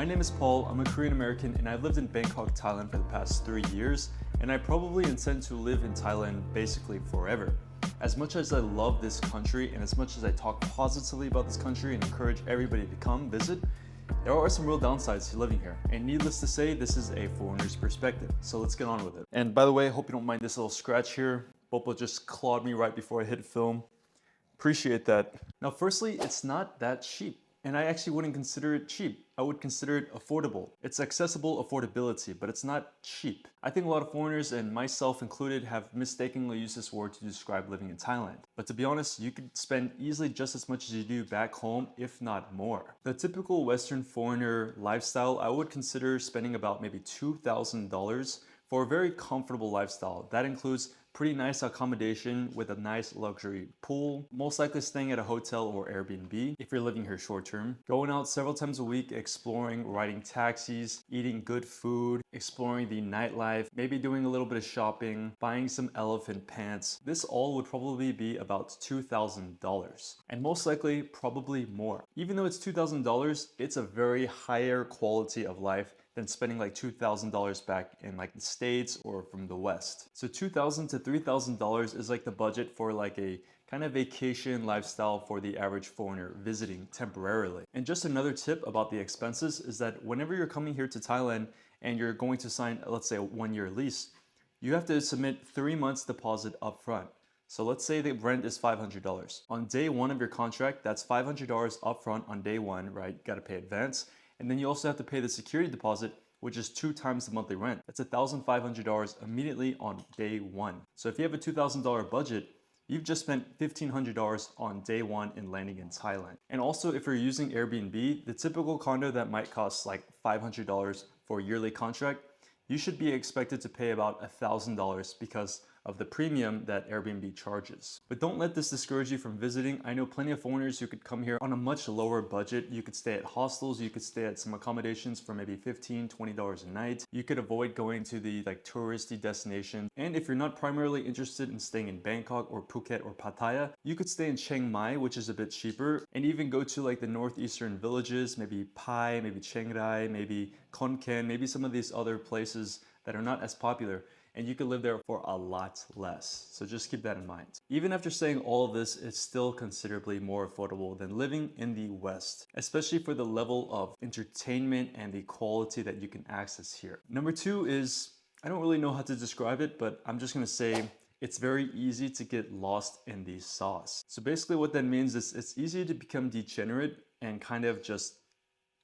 My name is Paul, I'm a Korean American and I've lived in Bangkok, Thailand for the past 3 years, and I probably intend to live in Thailand basically forever. As much as I love this country and as much as I talk positively about this country and encourage everybody to come visit, there are some real downsides to living here. And needless to say, this is a foreigner's perspective. So let's get on with it. And by the way, I hope you don't mind this little scratch here. Bopo just clawed me right before I hit film. Appreciate that. Now, firstly, it's not that cheap. And I actually wouldn't consider it cheap. I would consider it affordable. It's accessible affordability, but it's not cheap. I think a lot of foreigners, and myself included, have mistakenly used this word to describe living in Thailand. But to be honest, you could spend easily just as much as you do back home, if not more. The typical Western foreigner lifestyle, I would consider spending about maybe $2,000 for a very comfortable lifestyle. That includes pretty nice accommodation with a nice luxury pool, most likely staying at a hotel or Airbnb if you're living here short term, going out several times a week, exploring, riding taxis, eating good food, exploring the nightlife, maybe doing a little bit of shopping, buying some elephant pants. This all would probably be about $2,000 and most likely probably more. Even though it's $2,000, it's a very higher quality of life than spending like $2,000 back in like the States or from the West. So $2,000 to $3,000 is like the budget for like a kind of vacation lifestyle for the average foreigner visiting temporarily. And just another tip about the expenses is that whenever you're coming here to Thailand and you're going to sign, let's say, a 1-year lease, you have to submit 3 months deposit upfront. So let's say the rent is $500. On day one of your contract, that's $500 upfront on day one, right? You gotta pay advance. And then you also have to pay the security deposit, which is 2 times the monthly rent. That's $1,500 immediately on day one. So if you have a $2,000 budget, you've just spent $1,500 on day one in landing in Thailand. And also if you're using Airbnb, the typical condo that might cost like $500 for a yearly contract, you should be expected to pay about $1,000 because of the premium that Airbnb charges. But don't let this discourage you from visiting. I know plenty of foreigners who could come here on a much lower budget. You could stay at hostels, you could stay at some accommodations for maybe $15, $20 a night. You could avoid going to the like touristy destinations. And if you're not primarily interested in staying in Bangkok or Phuket or Pattaya, you could stay in Chiang Mai, which is a bit cheaper, and even go to like the northeastern villages, maybe Pai, maybe Chiang Rai, maybe Khon Kaen, maybe some of these other places that are not as popular, and you could live there for a lot less. So just keep that in mind. Even after saying all of this, it's still considerably more affordable than living in the West, especially for the level of entertainment and the quality that you can access here. Number two is, I don't really know how to describe it, but I'm just gonna say it's very easy to get lost in the sauce. So basically what that means is it's easy to become degenerate and kind of just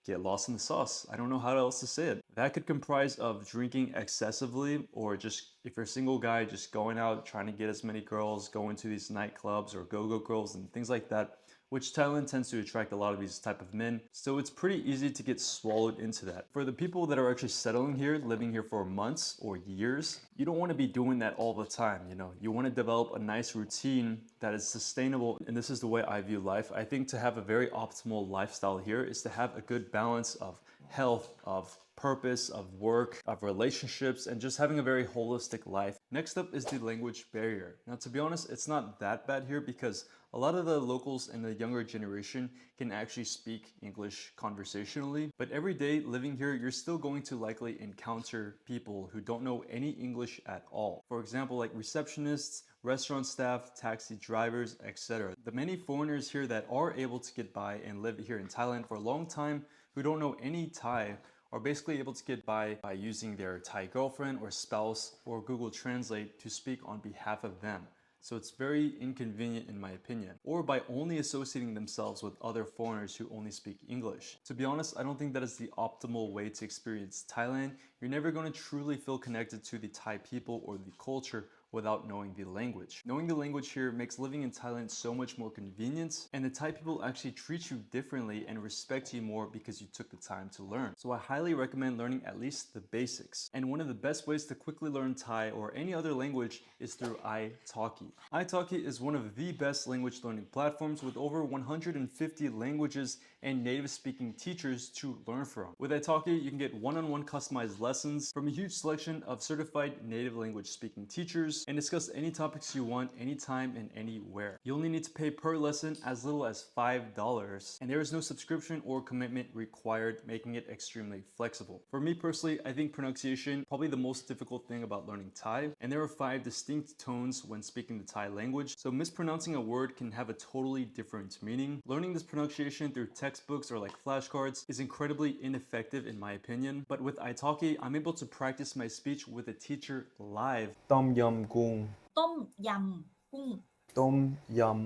get lost in the sauce. I don't know how else to say it. That could comprise of drinking excessively, or just if you're a single guy, just going out trying to get as many girls, going to these nightclubs or go-go girls and things like that, which Thailand tends to attract a lot of these type of men. So it's pretty easy to get swallowed into that. For the people that are actually settling here, living here for months or years, you don't want to be doing that all the time. You know, you want to develop a nice routine that is sustainable. And this is the way I view life. I think to have a very optimal lifestyle here is to have a good balance of health, of purpose, of work, of relationships, and just having a very holistic life. Next up is the language barrier. Now, to be honest, it's not that bad here because a lot of the locals and the younger generation can actually speak English conversationally, but every day living here, you're still going to likely encounter people who don't know any English at all. For example, like receptionists, restaurant staff, taxi drivers, etc. The many foreigners here that are able to get by and live here in Thailand for a long time who don't know any Thai are basically able to get by using their Thai girlfriend or spouse or Google Translate to speak on behalf of them. So it's very inconvenient in my opinion, or by only associating themselves with other foreigners who only speak English. To be honest, I don't think that is the optimal way to experience Thailand. You're never going to truly feel connected to the Thai people or the culture without knowing the language. Knowing the language here makes living in Thailand so much more convenient, and the Thai people actually treat you differently and respect you more because you took the time to learn. So I highly recommend learning at least the basics. And one of the best ways to quickly learn Thai or any other language is through italki. Italki is one of the best language learning platforms with over 150 languages and native speaking teachers to learn from. With italki, you can get one-on-one customized lessons from a huge selection of certified native language speaking teachers users and discuss any topics you want anytime and anywhere. You only need to pay per lesson as little as $5, and there is no subscription or commitment required, making it extremely flexible. For me personally, I think pronunciation probably the most difficult thing about learning Thai, and there are 5 distinct tones when speaking the Thai language, so mispronouncing a word can have a totally different meaning. Learning this pronunciation through textbooks or like flashcards is incredibly ineffective in my opinion, but with italki, I'm able to practice my speech with a teacher live. Tom yum goong. ต้มยำกุ้ง Tom yum.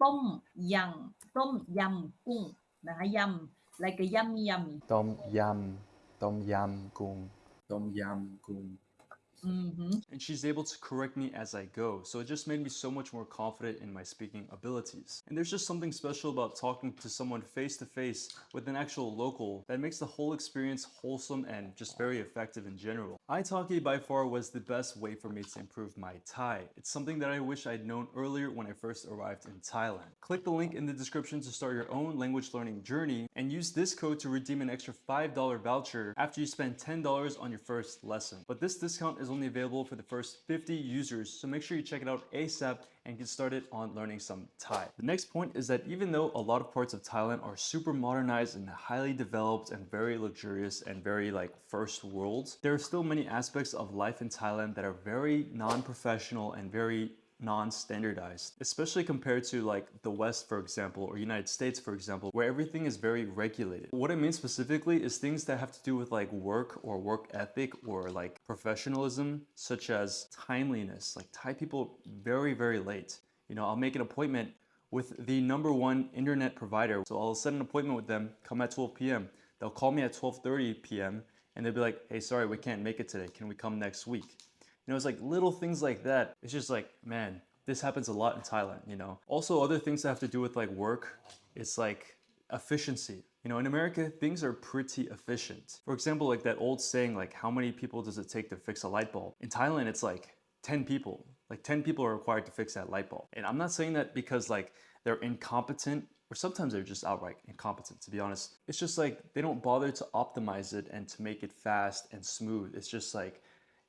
ต้มยำกุ้งนะคะยำ like a yummy yummy Tom yum. Tom yum goong. Tom yum goong. And she's able to correct me as I go, so it just made me so much more confident in my speaking abilities. And there's just something special about talking to someone face to face with an actual local that makes the whole experience wholesome and just very effective in general. Italki by far was the best way for me to improve my Thai. It's something that I wish I'd known earlier when I first arrived in Thailand. Click the link in the description to start your own language learning journey and use this code to redeem an extra $5 voucher after you spend $10 on your first lesson. But this discount is only available for the first 50 users, so make sure you check it out ASAP and get started on learning some Thai. The next point is that even though a lot of parts of Thailand are super modernized and highly developed and very luxurious and very like first world, there are still many aspects of life in Thailand that are very non-professional and very non-standardized, especially compared to like the West, for example, or United States, for example, where everything is very regulated. What I mean specifically is things that have to do with like work or work ethic or like professionalism, such as timeliness. Like Thai people very, very late. You know, I'll make an appointment with the #1 internet provider. So I'll set an appointment with them, come at 12 p.m. They'll call me at 12:30 p.m. and they'll be like, hey, sorry, we can't make it today. Can we come next week? You know, it's like little things like that. It's just like, man, this happens a lot in Thailand, you know. Also, other things that have to do with like work, it's like efficiency. You know, in America, things are pretty efficient. For example, like that old saying, like how many people does it take to fix a light bulb? In Thailand, it's like 10 people. Like 10 people are required to fix that light bulb. And I'm not saying that because like they're incompetent, or sometimes they're just outright incompetent, to be honest. It's just like they don't bother to optimize it and to make it fast and smooth. It's just like,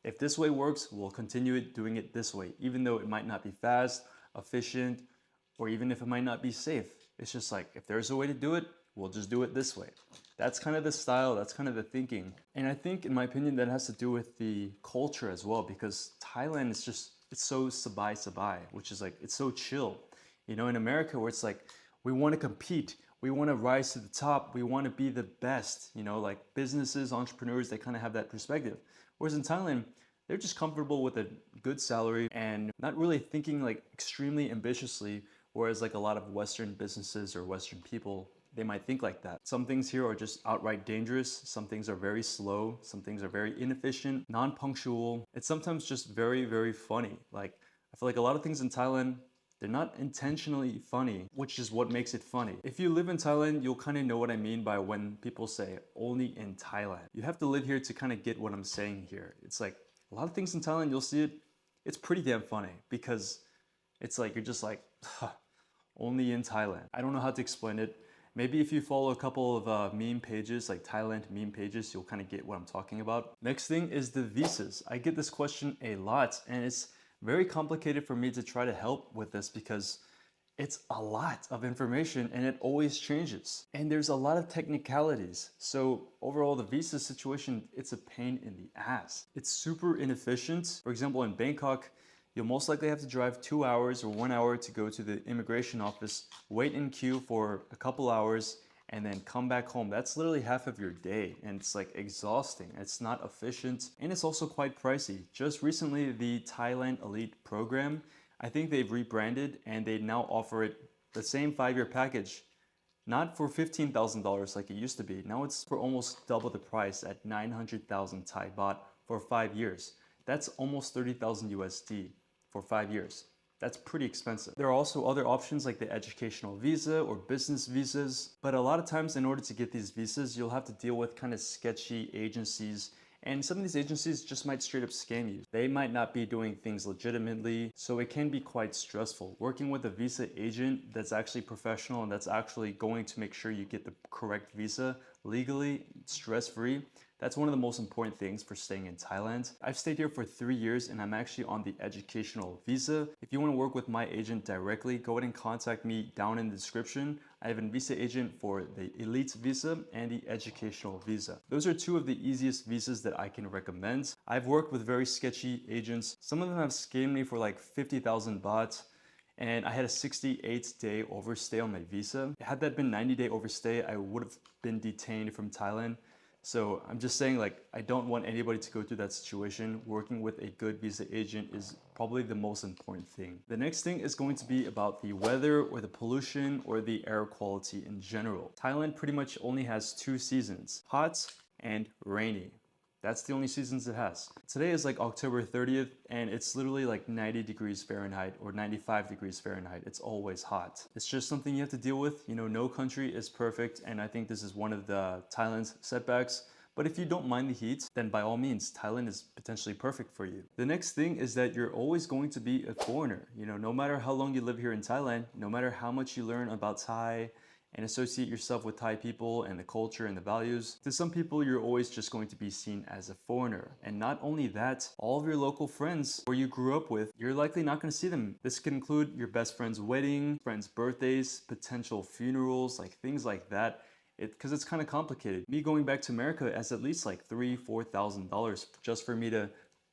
if this way works, we'll continue doing it this way, even though it might not be fast, efficient, or even if it might not be safe. It's just like, if there's a way to do it, we'll just do it this way. That's kind of the style, that's kind of the thinking. And I think, in my opinion, that has to do with the culture as well, because Thailand is just, it's so sabai, which is like, it's so chill. You know, in America, where it's like, we want to compete, we want to rise to the top, we want to be the best, you know, like businesses, entrepreneurs, they kind of have that perspective. Whereas in Thailand, they're just comfortable with a good salary and not really thinking like extremely ambitiously, whereas like a lot of Western businesses or Western people, they might think like that. Some things here are just outright dangerous. Some things are very slow. Some things are very inefficient, non-punctual. It's sometimes just very, very funny. Like, I feel like a lot of things in Thailand, they're not intentionally funny, which is what makes it funny. If you live in Thailand, you'll kind of know what I mean by when people say only in Thailand. You have to live here to kind of get what I'm saying here. It's like a lot of things in Thailand, you'll see it, it's pretty damn funny because it's like, you're just like, only in Thailand. I don't know how to explain it. Maybe if you follow a couple of meme pages, like Thailand meme pages, you'll kind of get what I'm talking about. Next thing is the visas. I get this question a lot, and it's very complicated for me to try to help with this because it's a lot of information and it always changes. And there's a lot of technicalities. So overall, the visa situation, it's a pain in the ass. It's super inefficient. For example, in Bangkok, you'll most likely have to drive 2 hours or 1 hour to go to the immigration office, wait in queue for a couple hours, and then come back home. That's literally half of your day, and it's like exhausting. It's not efficient, and it's also quite pricey. Just recently, the Thailand Elite program, I think they've rebranded and they now offer it the same 5-year package, not for $15,000 like it used to be. Now it's for almost double the price at 900,000 Thai baht for 5 years. That's almost 30,000 USD for 5 years. That's pretty expensive. There are also other options like the educational visa or business visas, but a lot of times in order to get these visas, you'll have to deal with kind of sketchy agencies, and some of these agencies just might straight up scam you. They might not be doing things legitimately, so it can be quite stressful. Working with a visa agent that's actually professional and that's actually going to make sure you get the correct visa legally, stress-free, That's one of the most important things for staying in Thailand. I've stayed here for 3 years and I'm actually on the educational visa. If you want to work with my agent directly, go ahead and contact me down in the description. I have a visa agent for the elite visa and the educational visa. Those are two of the easiest visas that I can recommend. I've worked with very sketchy agents. Some of them have scammed me for like 50,000 baht. And I had a 68-day overstay on my visa. Had that been 90-day overstay, I would have been detained from Thailand. So I'm just saying, like, I don't want anybody to go through that situation. Working with a good visa agent is probably the most important thing. The next thing is going to be about the weather or the pollution or the air quality in general. Thailand pretty much only has 2 seasons, hot and rainy. That's the only seasons it has. Today is like October 30th and it's literally like 90 degrees Fahrenheit or 95 degrees Fahrenheit. It's always hot. It's just something you have to deal with. You know, no country is perfect and I think this is one of the Thailand's setbacks. But if you don't mind the heat, then by all means, Thailand is potentially perfect for you. The next thing is that you're always going to be a foreigner. You know, no matter how long you live here in Thailand, no matter how much you learn about Thai, and associate yourself with Thai people and the culture and the values. To some people, you're always just going to be seen as a foreigner. And not only that, all of your local friends where you grew up with, you're likely not going to see them. This could include your best friend's wedding, friends' birthdays, potential funerals, like things like that. Because it's kind of complicated. Me going back to America has at least like $3,000-$4,000 just for me to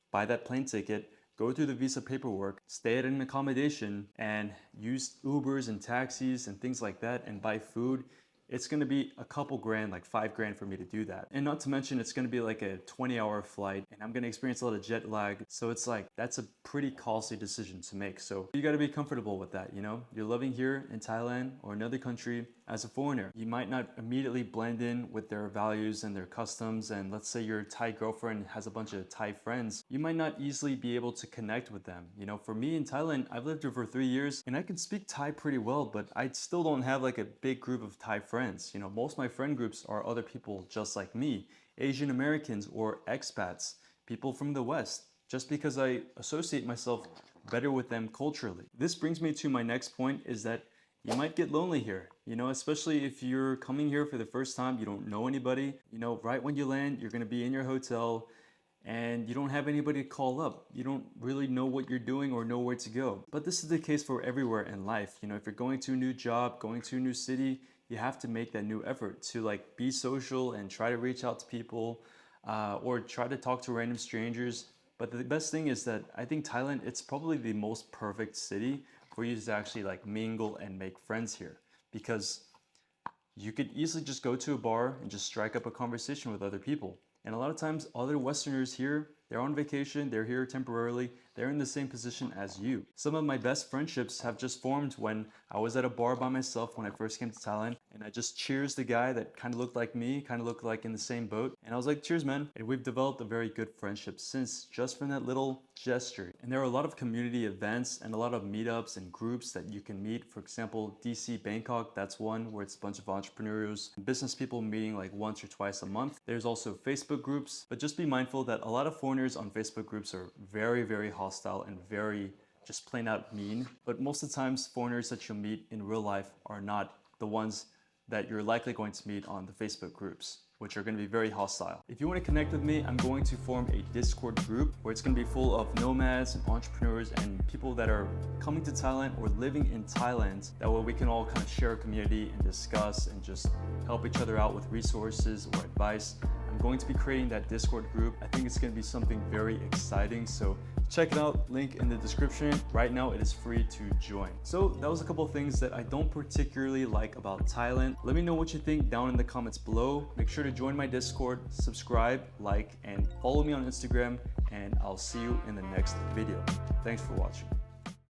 buy that plane ticket, go through the visa paperwork, stay at an accommodation, and use Ubers and taxis and things like that and buy food. It's gonna be a couple grand, like $5 for me to do that. And not to mention, it's gonna be like a 20-hour flight and I'm gonna experience a lot of jet lag. So it's like, that's a pretty costly decision to make. So you gotta be comfortable with that, you know? You're living here in Thailand or another country as a foreigner. You might not immediately blend in with their values and their customs. And let's say your Thai girlfriend has a bunch of Thai friends. You might not easily be able to connect with them. You know, for me in Thailand, I've lived here for 3 years and I can speak Thai pretty well, but I still don't have like a big group of Thai friends. You know, most of my friend groups are other people just like me, Asian Americans or expats, people from the West, just because I associate myself better with them culturally. This brings me to my next point is that you might get lonely here, you know, especially if you're coming here for the first time, you don't know anybody, you know, right when you land, you're going to be in your hotel and you don't have anybody to call up. You don't really know what you're doing or know where to go. But this is the case for everywhere in life. You know, if you're going to a new job, going to a new city, you have to make that new effort to like be social and try to reach out to people or try to talk to random strangers. But the best thing is that I think Thailand, it's probably the most perfect city for you to actually like mingle and make friends here, because you could easily just go to a bar and just strike up a conversation with other people. And a lot of times other Westerners here, they're on vacation, they're here temporarily, they're in the same position as you. Some of my best friendships have just formed when I was at a bar by myself when I first came to Thailand, and I just cheers the guy that kind of looked like me, kind of looked like in the same boat. And I was like, cheers, man. And we've developed a very good friendship since, just from that little gesture. And there are a lot of community events and a lot of meetups and groups that you can meet. For example, DC Bangkok, that's one where it's a bunch of entrepreneurs and business people meeting like once or twice a month. There's also Facebook groups, but just be mindful that a lot of foreigners on Facebook groups are very, very hostile and very just plain out mean. But most of the times, foreigners that you'll meet in real life are not the ones that you're likely going to meet on the Facebook groups, which are going to be very hostile. If you want to connect with me, I'm going to form a Discord group where it's going to be full of nomads and entrepreneurs and people that are coming to Thailand or living in Thailand. That way we can all kind of share a community and discuss and just help each other out with resources or advice. I'm going to be creating that Discord group. I think it's going to be something very exciting. So check it out, link in the description. Right now it is free to join. So that was a couple of things that I don't particularly like about Thailand. Let me know what you think down in the comments below. Make sure to join my Discord, subscribe, like, and follow me on Instagram, and I'll see you in the next video. Thanks for watching.